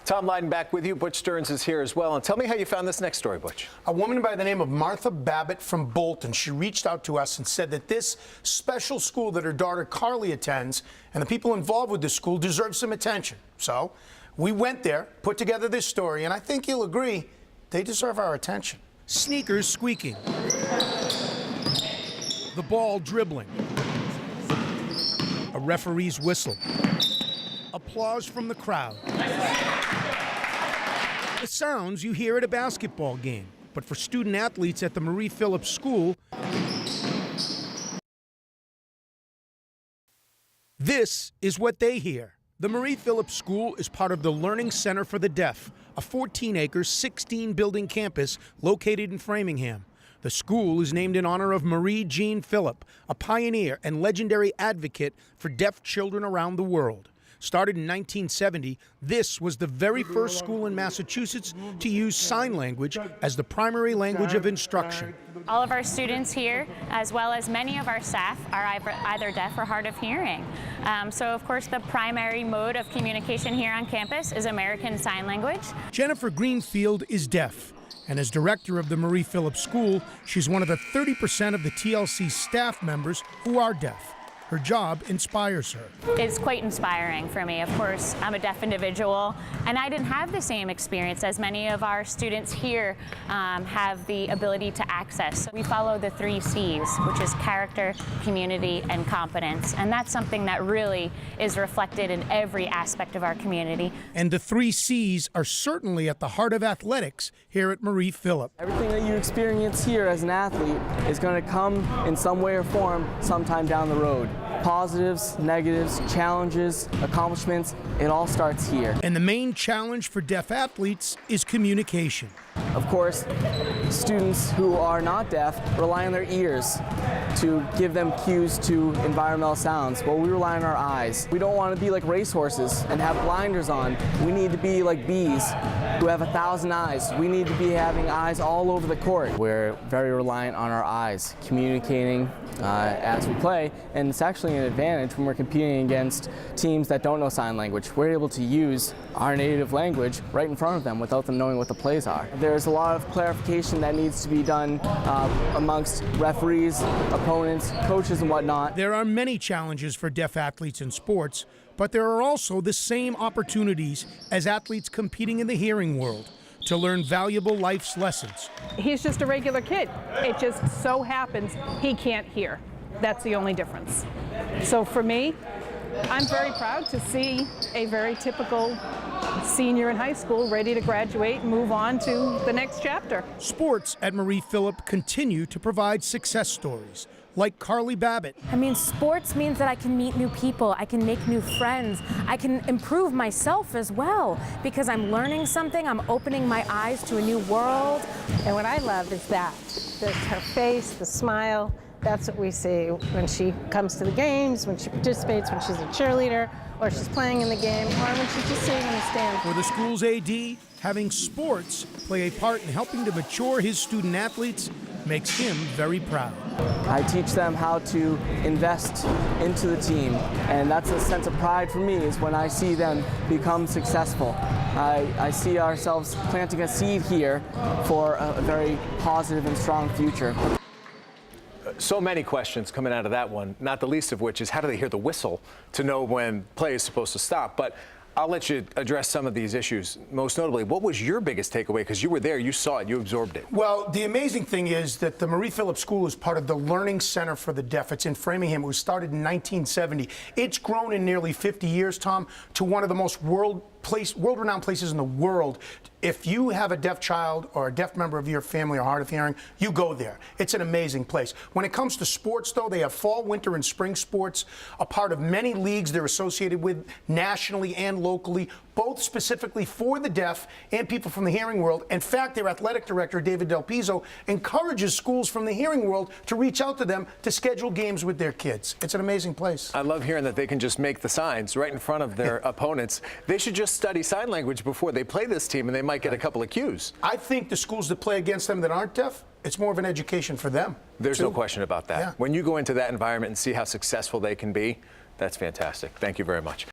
Tom Lydon back with you. Butch Stearns is here as well. And tell me how you found this next story, Butch. A woman by the name of Martha Babbitt from Bolton. She reached out to us and said that this special school that her daughter Carly attends and the people involved with this school deserve some attention. So we went there, put together this story, and I think you'll agree they deserve our attention. Sneakers squeaking. The ball dribbling. A referee's whistle. Applause from the crowd. The sounds you hear at a basketball game. But for student athletes at the Marie Phillips School, this is what they hear. The Marie Phillips School is part of the Learning Center for the Deaf, a 14-acre, 16-building campus located in Framingham. The school is named in honor of Marie Jean Phillips, a pioneer and legendary advocate for deaf children around the world. Started in 1970, this was the very first school in Massachusetts to use sign language as the primary language of instruction. All of our students here, as well as many of our staff, are either deaf or hard of hearing. So, of course, the primary mode of communication here on campus is American Sign Language. Jenifer Greenfield is deaf, and as director of the Marie Phillips School, she's one of the 30% of the TLC staff members who are deaf. Her job inspires her. It's quite inspiring for me. Of course, I'm a deaf individual, and I didn't have the same experience as many of our students here have the ability to access. We follow the 3 C's, which is character, community, and competence, and that's something that really is reflected in every aspect of our community. And the 3 C's are certainly at the heart of athletics here at Marie Phillips. Everything that you experience here as an athlete is going to come in some way or form sometime down the road. Positives, negatives, challenges, accomplishments, it all starts here. And the main challenge for deaf athletes is communication. Of course, students who are not deaf rely on their ears to give them cues to environmental sounds. Well, we rely on our eyes. We don't want to be like racehorses and have blinders on. We need to be like bees who have 1,000 eyes. We need to be having eyes all over the court. We're very reliant on our eyes, communicating as we play, and it's actually an advantage when we're competing against teams that don't know sign language. We're able to use our native language right in front of them without them knowing what the plays are. There's a lot of clarification that needs to be done amongst referees, opponents, coaches, and whatnot. There are many challenges for deaf athletes in sports, but there are also the same opportunities as athletes competing in the hearing world to learn valuable life's lessons. He's just a regular kid. It just so happens he can't hear. That's the only difference. So for me, I'm very proud to see a very typical senior in high school ready to graduate and move on to the next chapter. Sports at Marie Phillips continue to provide success stories, like Carly Babbitt. I mean, sports means that I can meet new people, I can make new friends, I can improve myself as well, because I'm learning something, I'm opening my eyes to a new world. And what I love is that, her face, the smile. That's what we see when she comes to the games, when she participates, when she's a cheerleader, or she's playing in the game, or when she's just sitting in the stand. For the school's AD, having sports play a part in helping to mature his student athletes makes him very proud. I teach them how to invest into the team, and that's a sense of pride for me, is when I see them become successful. I see ourselves planting a seed here for a very positive and strong future. So many questions coming out of that one, not the least of which is how do they hear the whistle to know when play is supposed to stop? But I'll let you address some of these issues. Most notably, what was your biggest takeaway? Because you were there, you saw it, you absorbed it. Well, the amazing thing is that the Marie Phillips School is part of the Learning Center for the Deaf. It's in Framingham. It was started in 1970. It's grown in nearly 50 years, Tom, to one of the most world-renowned places in the world. If you have a deaf child or a deaf member of your family or hard of hearing, you go there. It's an amazing place. When it comes to sports, though, they have fall, winter, and spring sports, a part of many leagues they're associated with nationally and locally, both specifically for the deaf and people from the hearing world. In fact, their athletic director, David Del Pizzo, encourages schools from the hearing world to reach out to them to schedule games with their kids. It's an amazing place. I love hearing that they can just make the signs right in front of their opponents. They should just study sign language before they play this team, and they might get a couple of cues. I think the schools that play against them that aren't deaf, it's more of an education for them. There's no question about that. Yeah. When you go into that environment and see how successful they can be, that's fantastic. Thank you very much.